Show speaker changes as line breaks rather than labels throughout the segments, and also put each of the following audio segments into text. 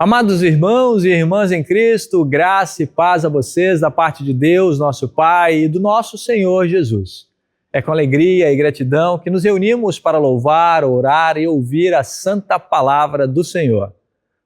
Amados irmãos e irmãs em Cristo, graça e paz a vocês da parte de Deus, nosso Pai, e do nosso Senhor Jesus. É com alegria e gratidão que nos reunimos para louvar, orar e ouvir a santa palavra do Senhor.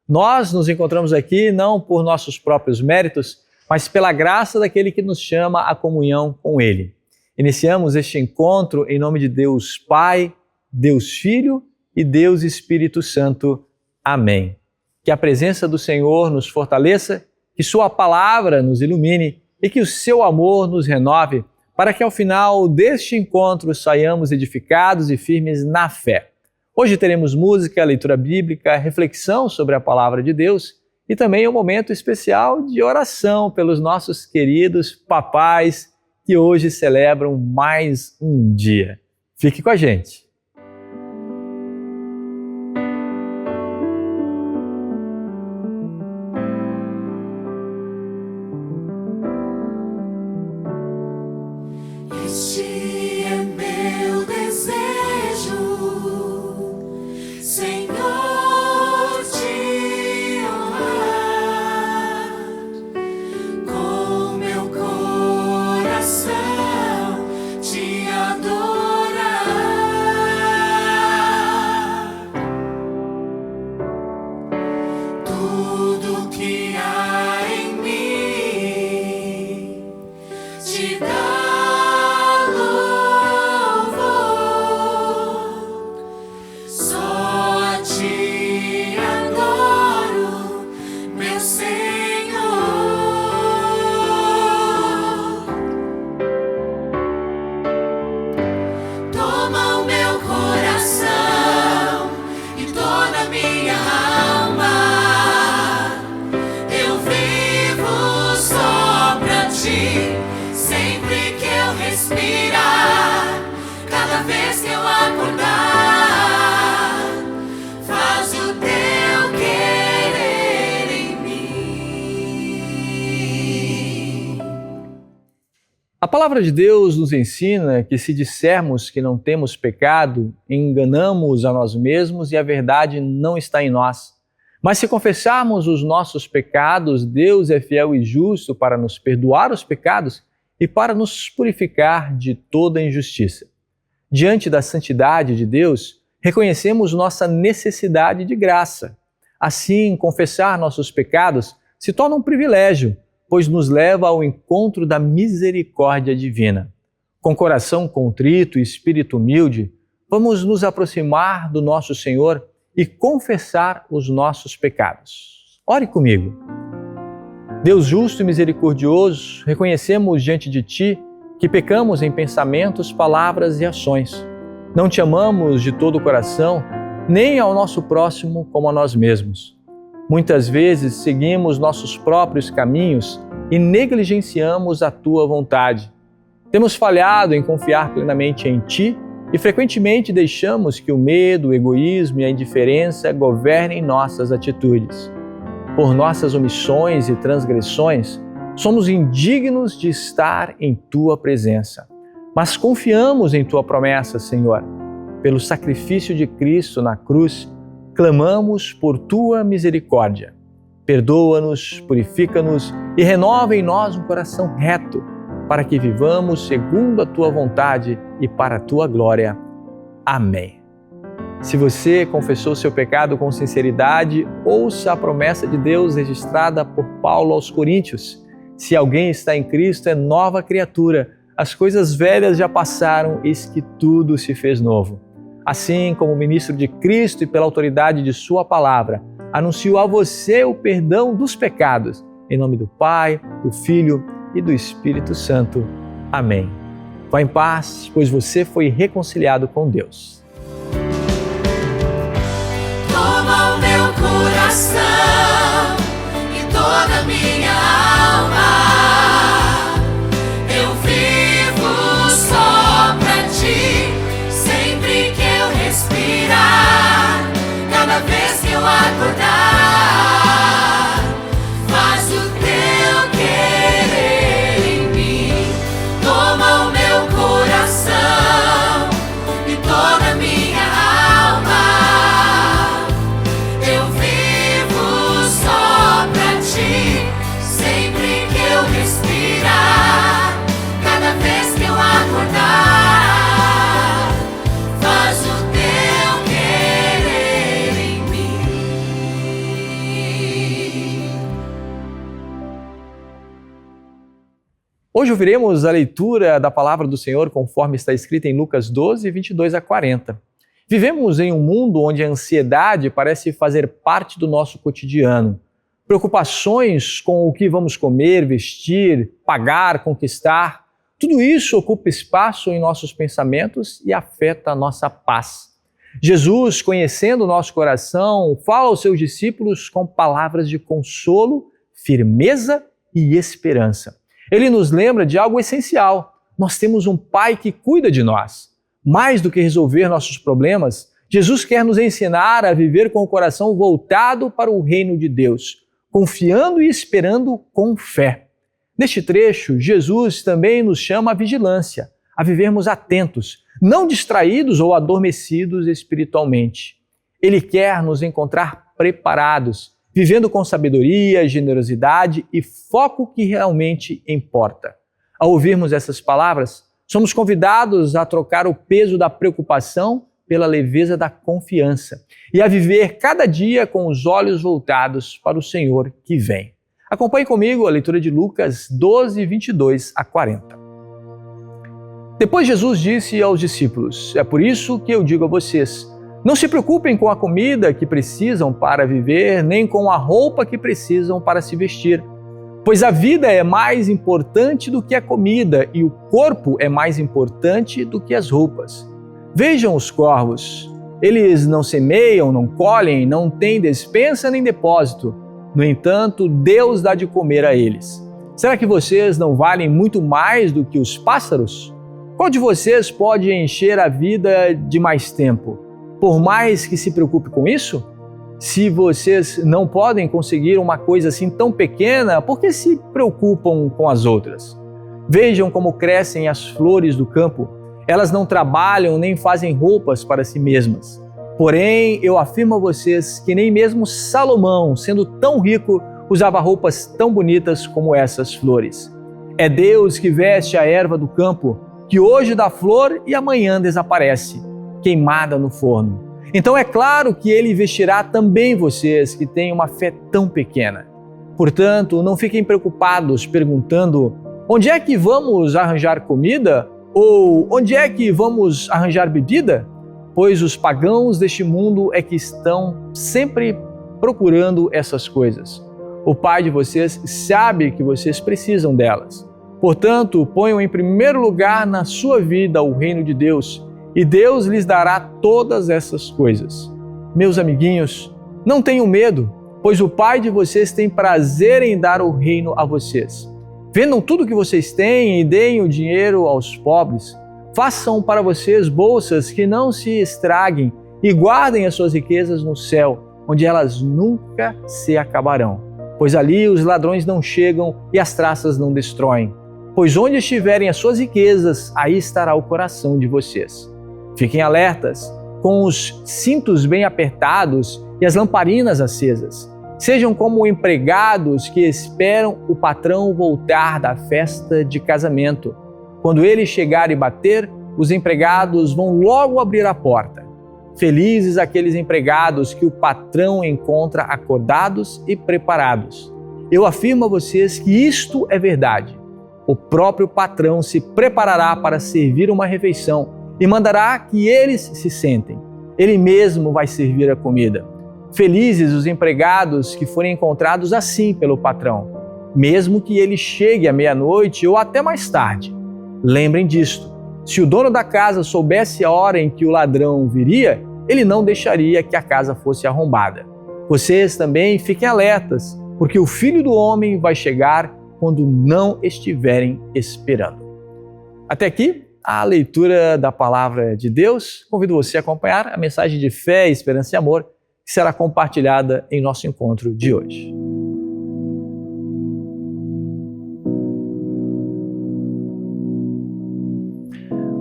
Nós nos encontramos aqui não por nossos próprios méritos, mas pela graça daquele que nos chama à comunhão com Ele. Iniciamos este encontro em nome de Deus Pai, Deus Filho e Deus Espírito Santo. Amém. Que a presença do Senhor nos fortaleça, que Sua palavra nos ilumine e que o Seu amor nos renove, para que ao final deste encontro saiamos edificados e firmes na fé. Hoje teremos música, leitura bíblica, reflexão sobre a palavra de Deus e também um momento especial de oração pelos nossos queridos papais que hoje celebram mais um dia. Fique com a gente.
Este é meu desejo, Senhor, te honrar, com meu coração te adorar. Tudo que há em mim te dá
A palavra de Deus nos ensina que se dissermos que não temos pecado, enganamos a nós mesmos e a verdade não está em nós. Mas se confessarmos os nossos pecados, Deus é fiel e justo para nos perdoar os pecados e para nos purificar de toda injustiça. Diante da santidade de Deus, reconhecemos nossa necessidade de graça. Assim, confessar nossos pecados se torna um privilégio, pois nos leva ao encontro da misericórdia divina. Com coração contrito e espírito humilde, vamos nos aproximar do nosso Senhor e confessar os nossos pecados. Ore comigo. Deus justo e misericordioso, reconhecemos diante de Ti que pecamos em pensamentos, palavras e ações. Não Te amamos de todo o coração, nem ao nosso próximo como a nós mesmos. Muitas vezes seguimos nossos próprios caminhos e negligenciamos a Tua vontade. Temos falhado em confiar plenamente em Ti e frequentemente deixamos que o medo, o egoísmo e a indiferença governem nossas atitudes. Por nossas omissões e transgressões, somos indignos de estar em Tua presença. Mas confiamos em Tua promessa, Senhor. Pelo sacrifício de Cristo na cruz, clamamos por Tua misericórdia. Perdoa-nos, purifica-nos e renova em nós um coração reto, para que vivamos segundo a Tua vontade e para a Tua glória. Amém. Se você confessou seu pecado com sinceridade, ouça a promessa de Deus registrada por Paulo aos Coríntios. Se alguém está em Cristo, é nova criatura. As coisas velhas já passaram, eis que tudo se fez novo. Assim como ministro de Cristo e pela autoridade de Sua palavra, anuncio a você o perdão dos pecados. Em nome do Pai, do Filho e do Espírito Santo. Amém. Vá em paz, pois você foi reconciliado com Deus.
Toma o meu coração e toda a minha alma. Eu vivo só pra Ti. Sempre que eu respirar, cada vez que eu acordar, faz o Teu querer em mim. Toma o meu coração e toda a minha alma. Eu vivo só
Hoje ouviremos a leitura da palavra do Senhor conforme está escrita em Lucas 12, 22 a 40. Vivemos em um mundo onde a ansiedade parece fazer parte do nosso cotidiano. Preocupações com o que vamos comer, vestir, pagar, conquistar, tudo isso ocupa espaço em nossos pensamentos e afeta a nossa paz. Jesus, conhecendo o nosso coração, fala aos seus discípulos com palavras de consolo, firmeza e esperança. Ele nos lembra de algo essencial. Nós temos um Pai que cuida de nós. Mais do que resolver nossos problemas, Jesus quer nos ensinar a viver com o coração voltado para o reino de Deus, confiando e esperando com fé. Neste trecho, Jesus também nos chama à vigilância, a vivermos atentos, não distraídos ou adormecidos espiritualmente. Ele quer nos encontrar preparados, vivendo com sabedoria, generosidade e foco que realmente importa. Ao ouvirmos essas palavras, somos convidados a trocar o peso da preocupação pela leveza da confiança e a viver cada dia com os olhos voltados para o Senhor que vem. Acompanhe comigo a leitura de Lucas 12, 22 a 40. Depois Jesus disse aos discípulos: "É por isso que eu digo a vocês, não se preocupem com a comida que precisam para viver, nem com a roupa que precisam para se vestir. Pois a vida é mais importante do que a comida e o corpo é mais importante do que as roupas. Vejam os corvos. Eles não semeiam, não colhem, não têm despensa nem depósito. No entanto, Deus dá de comer a eles. Será que vocês não valem muito mais do que os pássaros? Qual de vocês pode encher a vida de mais tempo? Por mais que se preocupe com isso? Se vocês não podem conseguir uma coisa assim tão pequena, por que se preocupam com as outras? Vejam como crescem as flores do campo. Elas não trabalham nem fazem roupas para si mesmas. Porém, eu afirmo a vocês que nem mesmo Salomão, sendo tão rico, usava roupas tão bonitas como essas flores. É Deus que veste a erva do campo, que hoje dá flor e amanhã desaparece, queimada no forno. Então é claro que Ele vestirá também vocês que têm uma fé tão pequena. Portanto, não fiquem preocupados perguntando: onde é que vamos arranjar comida? Ou onde é que vamos arranjar bebida? Pois os pagãos deste mundo é que estão sempre procurando essas coisas. O Pai de vocês sabe que vocês precisam delas. Portanto, ponham em primeiro lugar na sua vida o reino de Deus, e Deus lhes dará todas essas coisas. Meus amiguinhos, não tenham medo, pois o Pai de vocês tem prazer em dar o reino a vocês. Vendam tudo que vocês têm e deem o dinheiro aos pobres. Façam para vocês bolsas que não se estraguem e guardem as suas riquezas no céu, onde elas nunca se acabarão. Pois ali os ladrões não chegam e as traças não destroem. Pois onde estiverem as suas riquezas, aí estará o coração de vocês. Fiquem alertas, com os cintos bem apertados e as lamparinas acesas. Sejam como empregados que esperam o patrão voltar da festa de casamento. Quando ele chegar e bater, os empregados vão logo abrir a porta. Felizes aqueles empregados que o patrão encontra acordados e preparados. Eu afirmo a vocês que isto é verdade. O próprio patrão se preparará para servir uma refeição e mandará que eles se sentem. Ele mesmo vai servir a comida. Felizes os empregados que forem encontrados assim pelo patrão, mesmo que ele chegue à meia-noite ou até mais tarde. Lembrem disto: se o dono da casa soubesse a hora em que o ladrão viria, ele não deixaria que a casa fosse arrombada. Vocês também fiquem alertas, porque o Filho do Homem vai chegar quando não estiverem esperando. Até aqui a leitura da palavra de Deus. Convido você a acompanhar a mensagem de fé, esperança e amor que será compartilhada em nosso encontro de hoje.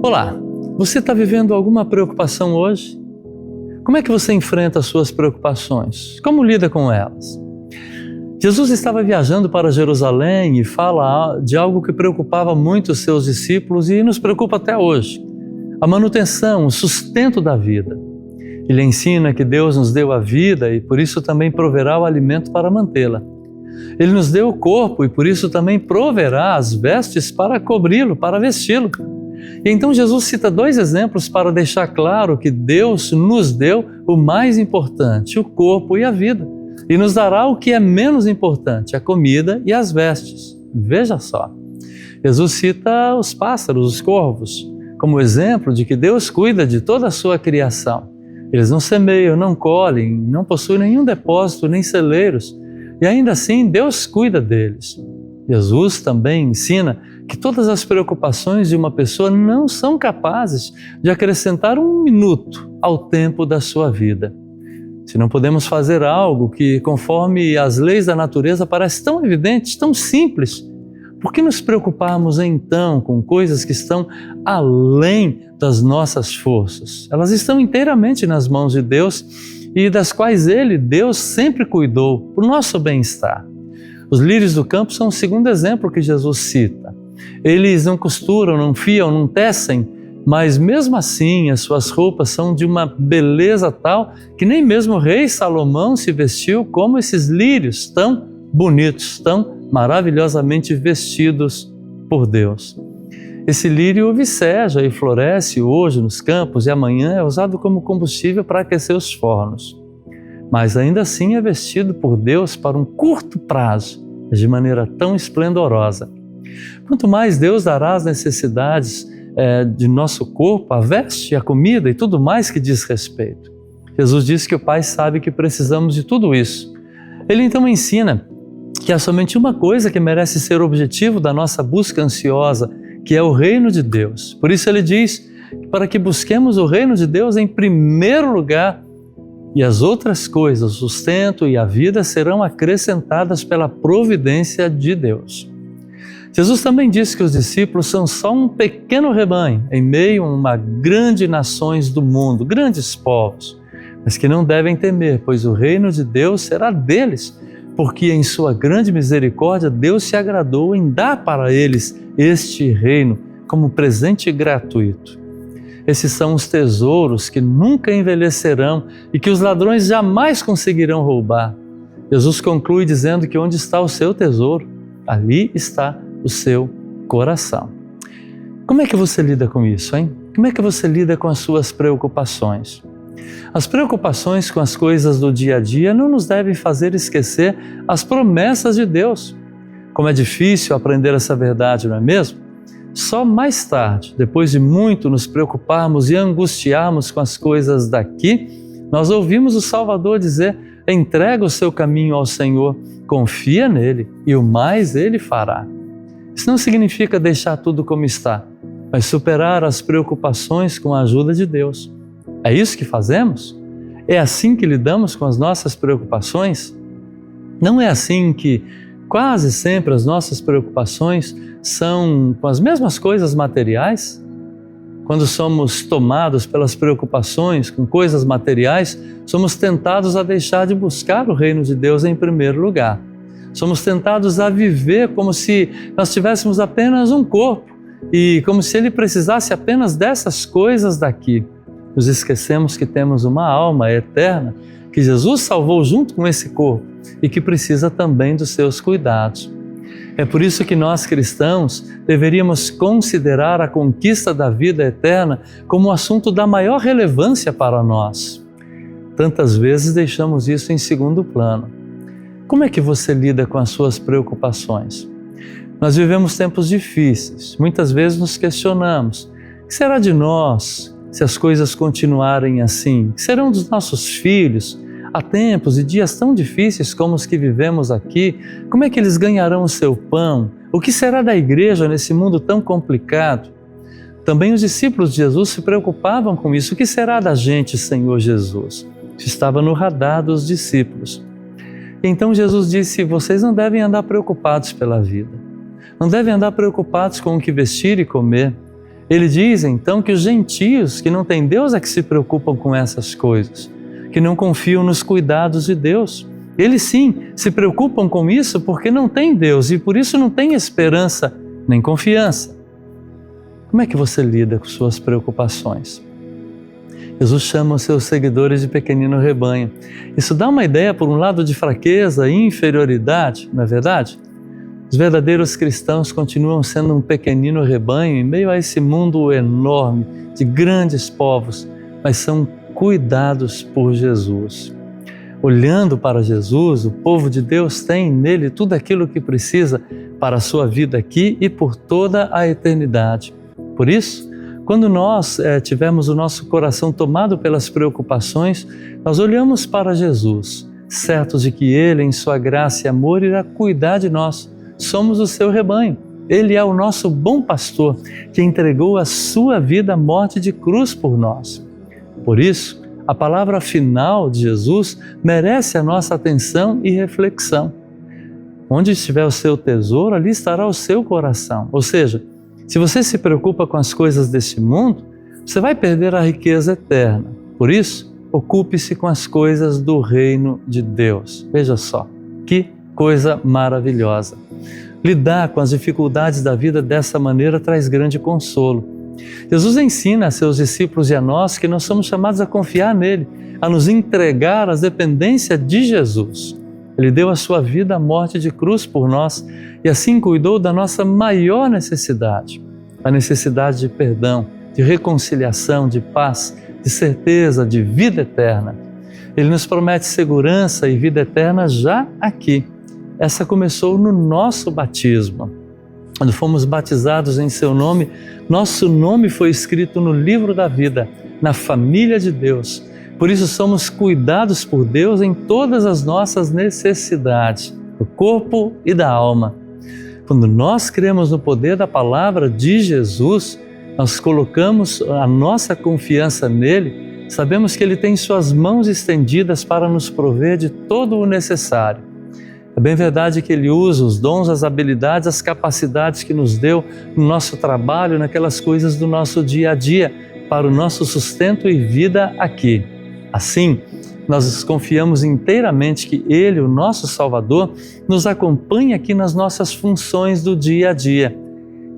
Olá, você está vivendo alguma preocupação hoje? Como é que você enfrenta as suas preocupações? Como lida com elas? Jesus estava viajando para Jerusalém e fala de algo que preocupava muito os seus discípulos e nos preocupa até hoje: a manutenção, o sustento da vida. Ele ensina que Deus nos deu a vida e por isso também proverá o alimento para mantê-la. Ele nos deu o corpo e por isso também proverá as vestes para cobri-lo, para vesti-lo. E então Jesus cita 2 exemplos para deixar claro que Deus nos deu o mais importante, o corpo e a vida, e nos dará o que é menos importante, a comida e as vestes. Veja só, Jesus cita os pássaros, os corvos, como exemplo de que Deus cuida de toda a sua criação. Eles não semeiam, não colhem, não possuem nenhum depósito, nem celeiros, e ainda assim Deus cuida deles. Jesus também ensina que todas as preocupações de uma pessoa não são capazes de acrescentar 1 minuto ao tempo da sua vida. Se não podemos fazer algo que, conforme as leis da natureza, parece tão evidente, tão simples, por que nos preocuparmos então com coisas que estão além das nossas forças? Elas estão inteiramente nas mãos de Deus e das quais Deus, sempre cuidou para o nosso bem-estar. Os lírios do campo são o segundo exemplo que Jesus cita. Eles não costuram, não fiam, não tecem, mas mesmo assim as suas roupas são de uma beleza tal que nem mesmo o rei Salomão se vestiu como esses lírios tão bonitos, tão maravilhosamente vestidos por Deus. Esse lírio viceja e floresce hoje nos campos e amanhã é usado como combustível para aquecer os fornos. Mas ainda assim é vestido por Deus para um curto prazo, de maneira tão esplendorosa. Quanto mais Deus dará as necessidades de nosso corpo, a veste, a comida e tudo mais que diz respeito. Jesus disse que o Pai sabe que precisamos de tudo isso. Ele então ensina que há somente uma coisa que merece ser objetivo da nossa busca ansiosa, que é o reino de Deus. Por isso ele diz que para que busquemos o reino de Deus em primeiro lugar, e as outras coisas, o sustento e a vida, serão acrescentadas pela providência de Deus. Jesus também disse que os discípulos são só um pequeno rebanho em meio a uma grande nações do mundo, grandes povos, mas que não devem temer, pois o reino de Deus será deles, porque em sua grande misericórdia Deus se agradou em dar para eles este reino como presente gratuito. Esses são os tesouros que nunca envelhecerão e que os ladrões jamais conseguirão roubar. Jesus conclui dizendo que onde está o seu tesouro, ali está o seu coração. Como é que você lida com isso, hein? Como é que você lida com as suas preocupações? As preocupações com as coisas do dia a dia não nos devem fazer esquecer as promessas de Deus. Como é difícil aprender essa verdade, não é mesmo? Só mais tarde, depois de muito nos preocuparmos e angustiarmos com as coisas daqui, nós ouvimos o Salvador dizer: entrega o seu caminho ao Senhor, confia nele e o mais ele fará. Isso não significa deixar tudo como está, mas superar as preocupações com a ajuda de Deus. É isso que fazemos? É assim que lidamos com as nossas preocupações? Não é assim que quase sempre as nossas preocupações são com as mesmas coisas materiais? Quando somos tomados pelas preocupações com coisas materiais, somos tentados a deixar de buscar o reino de Deus em primeiro lugar. Somos tentados a viver como se nós tivéssemos apenas um corpo e como se ele precisasse apenas dessas coisas daqui. Nos esquecemos que temos uma alma eterna que Jesus salvou junto com esse corpo e que precisa também dos seus cuidados. É por isso que nós cristãos deveríamos considerar a conquista da vida eterna como um assunto da maior relevância para nós. Tantas vezes deixamos isso em segundo plano. Como é que você lida com as suas preocupações? Nós vivemos tempos difíceis, muitas vezes nos questionamos: o que será de nós se as coisas continuarem assim? O que serão dos nossos filhos? Há tempos e dias tão difíceis como os que vivemos aqui, como é que eles ganharão o seu pão? O que será da igreja nesse mundo tão complicado? Também os discípulos de Jesus se preocupavam com isso. O que será da gente, Senhor Jesus? Isso estava no radar dos discípulos. Então Jesus disse: vocês não devem andar preocupados pela vida. Não devem andar preocupados com o que vestir e comer. Ele diz então que os gentios que não têm Deus é que se preocupam com essas coisas, que não confiam nos cuidados de Deus. Eles sim se preocupam com isso porque não têm Deus e por isso não têm esperança nem confiança. Como é que você lida com suas preocupações? Jesus chama os seus seguidores de pequenino rebanho. Isso dá uma ideia, por um lado, de fraqueza e inferioridade, não é verdade? Os verdadeiros cristãos continuam sendo um pequenino rebanho em meio a esse mundo enorme de grandes povos, mas são cuidados por Jesus. Olhando para Jesus, o povo de Deus tem nele tudo aquilo que precisa para a sua vida aqui e por toda a eternidade. Por isso, quando nós tivermos o nosso coração tomado pelas preocupações, nós olhamos para Jesus, certos de que Ele, em sua graça e amor, irá cuidar de nós. Somos o seu rebanho. Ele é o nosso bom pastor, que entregou a sua vida à morte de cruz por nós. Por isso, a palavra final de Jesus merece a nossa atenção e reflexão. Onde estiver o seu tesouro, ali estará o seu coração. Ou seja, se você se preocupa com as coisas deste mundo, você vai perder a riqueza eterna. Por isso, ocupe-se com as coisas do reino de Deus. Veja só, que coisa maravilhosa. Lidar com as dificuldades da vida dessa maneira traz grande consolo. Jesus ensina a seus discípulos e a nós que nós somos chamados a confiar nele, a nos entregar às dependências de Jesus. Ele deu a sua vida à morte de cruz por nós e assim cuidou da nossa maior necessidade, a necessidade de perdão, de reconciliação, de paz, de certeza, de vida eterna. Ele nos promete segurança e vida eterna já aqui. Essa começou no nosso batismo. Quando fomos batizados em seu nome, nosso nome foi escrito no livro da vida, na família de Deus. Por isso somos cuidados por Deus em todas as nossas necessidades, do corpo e da alma. Quando nós cremos no poder da palavra de Jesus, nós colocamos a nossa confiança nele, sabemos que ele tem suas mãos estendidas para nos prover de todo o necessário. É bem verdade que ele usa os dons, as habilidades, as capacidades que nos deu no nosso trabalho, naquelas coisas do nosso dia a dia, para o nosso sustento e vida aqui. Assim, nós confiamos inteiramente que Ele, o nosso Salvador, nos acompanha aqui nas nossas funções do dia a dia.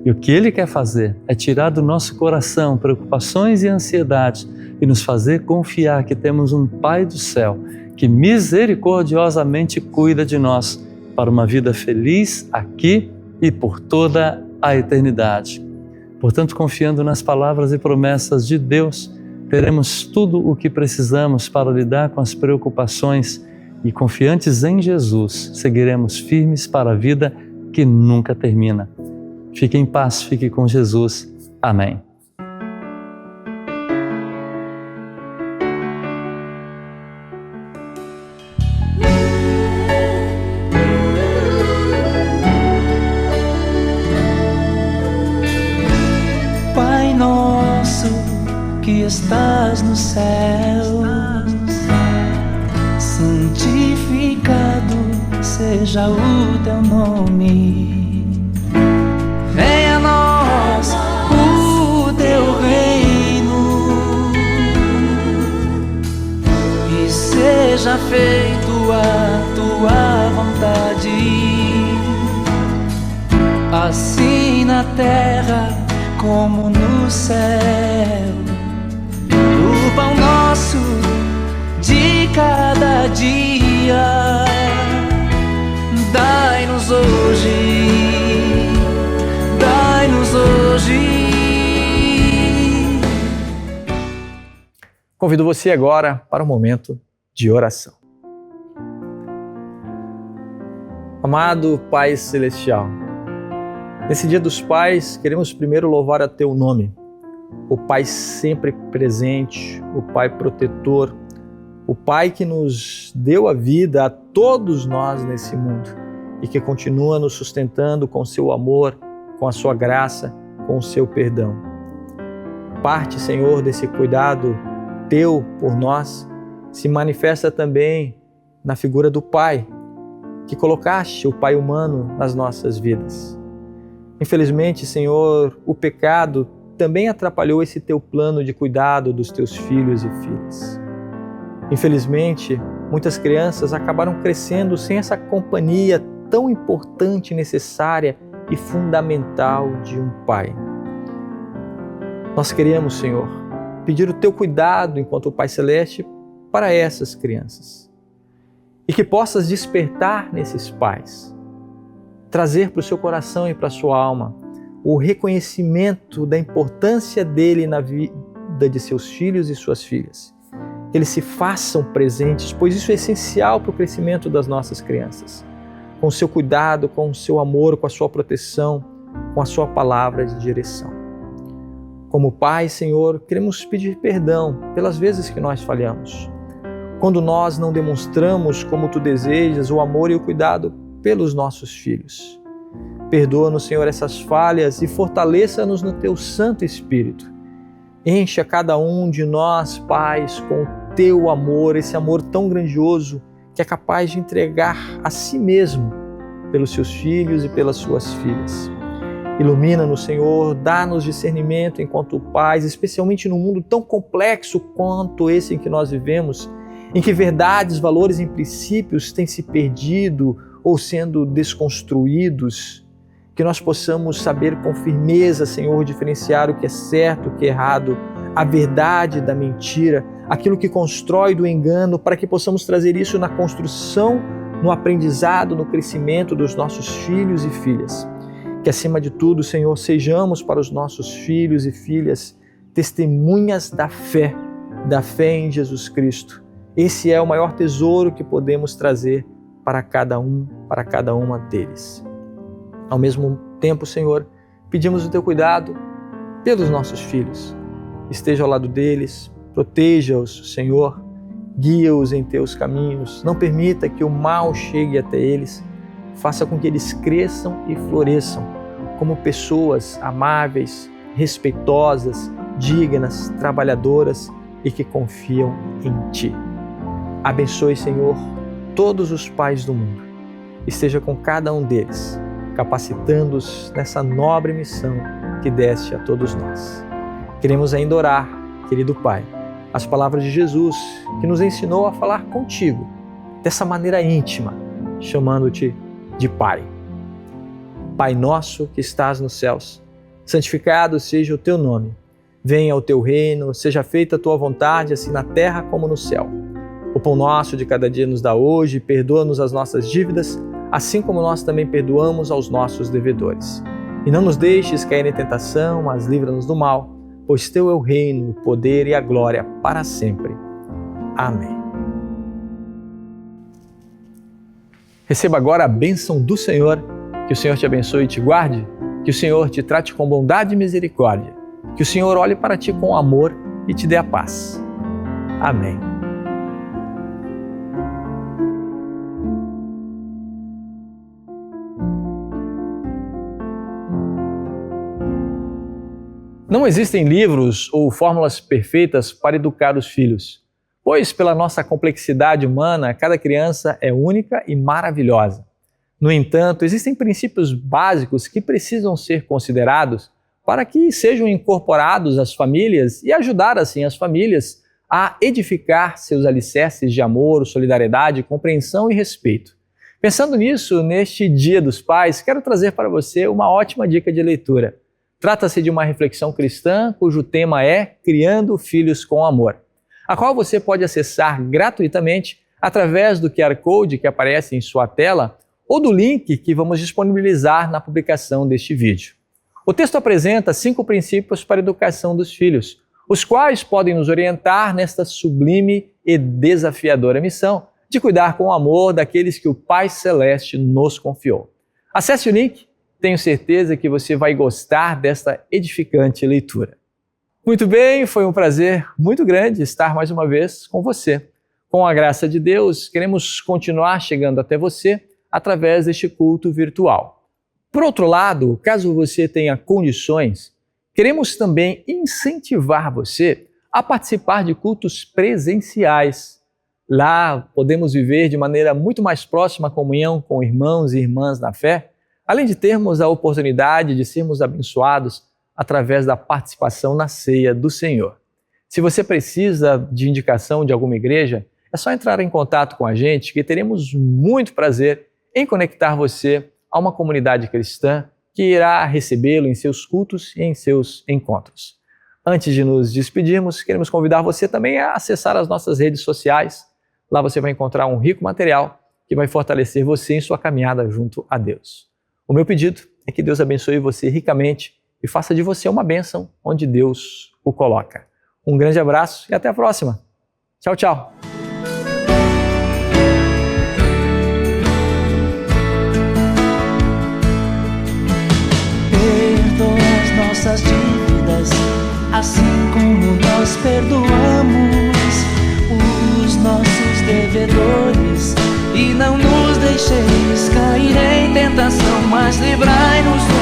E o que Ele quer fazer é tirar do nosso coração preocupações e ansiedades e nos fazer confiar que temos um Pai do céu que misericordiosamente cuida de nós para uma vida feliz aqui e por toda a eternidade. Portanto, confiando nas palavras e promessas de Deus, teremos tudo o que precisamos para lidar com as preocupações e, confiantes em Jesus, seguiremos firmes para a vida que nunca termina. Fique em paz, fique com Jesus. Amém.
Pai nosso que estás no céu, santificado seja o teu nome. Venha a nós o teu reino e seja feito a tua vontade, assim na terra como no céu. O pão nosso de cada dia dai-nos hoje, dai-nos hoje.
Convido você agora para um momento de oração. Amado Pai Celestial, nesse Dia dos Pais, queremos primeiro louvar a Teu nome, o Pai sempre presente, o Pai protetor, o Pai que nos deu a vida a todos nós nesse mundo e que continua nos sustentando com seu amor, com a sua graça, com o seu perdão. Parte, Senhor, desse cuidado Teu por nós se manifesta também na figura do Pai, que colocaste o Pai humano nas nossas vidas. Infelizmente, Senhor, o pecado também atrapalhou esse Teu plano de cuidado dos Teus filhos e filhas. Infelizmente, muitas crianças acabaram crescendo sem essa companhia tão importante, necessária e fundamental de um Pai. Nós queremos, Senhor, pedir o teu cuidado enquanto Pai Celeste para essas crianças. E que possas despertar nesses pais, trazer para o seu coração e para a sua alma o reconhecimento da importância dele na vida de seus filhos e suas filhas. Que eles se façam presentes, pois isso é essencial para o crescimento das nossas crianças. Com o seu cuidado, com o seu amor, com a sua proteção, com a sua palavra de direção. Como Pai, Senhor, queremos pedir perdão pelas vezes que nós falhamos. Quando nós não demonstramos como Tu desejas o amor e o cuidado pelos nossos filhos. Perdoa-nos, Senhor, essas falhas e fortaleça-nos no Teu Santo Espírito. Enche a cada um de nós, pais, com o Teu amor, esse amor tão grandioso que é capaz de entregar a si mesmo pelos seus filhos e pelas suas filhas. Ilumina-nos, Senhor, dá-nos discernimento enquanto pais, especialmente num mundo tão complexo quanto esse em que nós vivemos, em que verdades, valores e princípios têm se perdido ou sendo desconstruídos. Que nós possamos saber com firmeza, Senhor, diferenciar o que é certo, o que é errado, a verdade da mentira, aquilo que constrói do engano, para que possamos trazer isso na construção, no aprendizado, no crescimento dos nossos filhos e filhas. Que acima de tudo, Senhor, sejamos para os nossos filhos e filhas testemunhas da fé em Jesus Cristo. Esse é o maior tesouro que podemos trazer para cada uma deles. Ao mesmo tempo, Senhor, pedimos o Teu cuidado pelos nossos filhos. Esteja ao lado deles, proteja-os, Senhor, guia-os em Teus caminhos, não permita que o mal chegue até eles, faça com que eles cresçam e floresçam como pessoas amáveis, respeitosas, dignas, trabalhadoras e que confiam em Ti. Abençoe, Senhor, todos os pais do mundo. Esteja com cada um deles, capacitando-os nessa nobre missão que deste a todos nós. Queremos ainda orar, querido Pai, as palavras de Jesus que nos ensinou a falar contigo, dessa maneira íntima, chamando-te de Pai. Pai nosso que estás nos céus, santificado seja o Teu nome. Venha o Teu reino, seja feita a Tua vontade, assim na terra como no céu. O pão nosso de cada dia nos dá hoje, perdoa-nos as nossas dívidas, assim como nós também perdoamos aos nossos devedores. E não nos deixes cair em tentação, mas livra-nos do mal, pois Teu é o reino, o poder e a glória para sempre. Amém. Receba agora a bênção do Senhor, que o Senhor te abençoe e te guarde, que o Senhor te trate com bondade e misericórdia, que o Senhor olhe para ti com amor e te dê a paz. Amém. Não existem livros ou fórmulas perfeitas para educar os filhos, pois pela nossa complexidade humana, cada criança é única e maravilhosa. No entanto, existem princípios básicos que precisam ser considerados para que sejam incorporados às famílias e ajudar assim as famílias a edificar seus alicerces de amor, solidariedade, compreensão e respeito. Pensando nisso, neste Dia dos Pais, quero trazer para você uma ótima dica de leitura. Trata-se de uma reflexão cristã cujo tema é Criando Filhos com Amor, a qual você pode acessar gratuitamente através do QR Code que aparece em sua tela ou do link que vamos disponibilizar na publicação deste vídeo. O texto apresenta 5 princípios para a educação dos filhos, os quais podem nos orientar nesta sublime e desafiadora missão de cuidar com amor daqueles que o Pai Celeste nos confiou. Acesse o link. Tenho certeza que você vai gostar desta edificante leitura. Muito bem, foi um prazer muito grande estar mais uma vez com você. Com a graça de Deus, queremos continuar chegando até você através deste culto virtual. Por outro lado, caso você tenha condições, queremos também incentivar você a participar de cultos presenciais. Lá podemos viver de maneira muito mais próxima a comunhão com irmãos e irmãs na fé, além de termos a oportunidade de sermos abençoados através da participação na ceia do Senhor. Se você precisa de indicação de alguma igreja, é só entrar em contato com a gente que teremos muito prazer em conectar você a uma comunidade cristã que irá recebê-lo em seus cultos e em seus encontros. Antes de nos despedirmos, queremos convidar você também a acessar as nossas redes sociais. Lá você vai encontrar um rico material que vai fortalecer você em sua caminhada junto a Deus. O meu pedido é que Deus abençoe você ricamente e faça de você uma bênção onde Deus o coloca. Um grande abraço e até a próxima. Tchau, tchau.
Perdoa as nossas dívidas, assim como nós perdoamos os nossos devedores. E não nos deixeis cair em tentação, mas livrai-nos do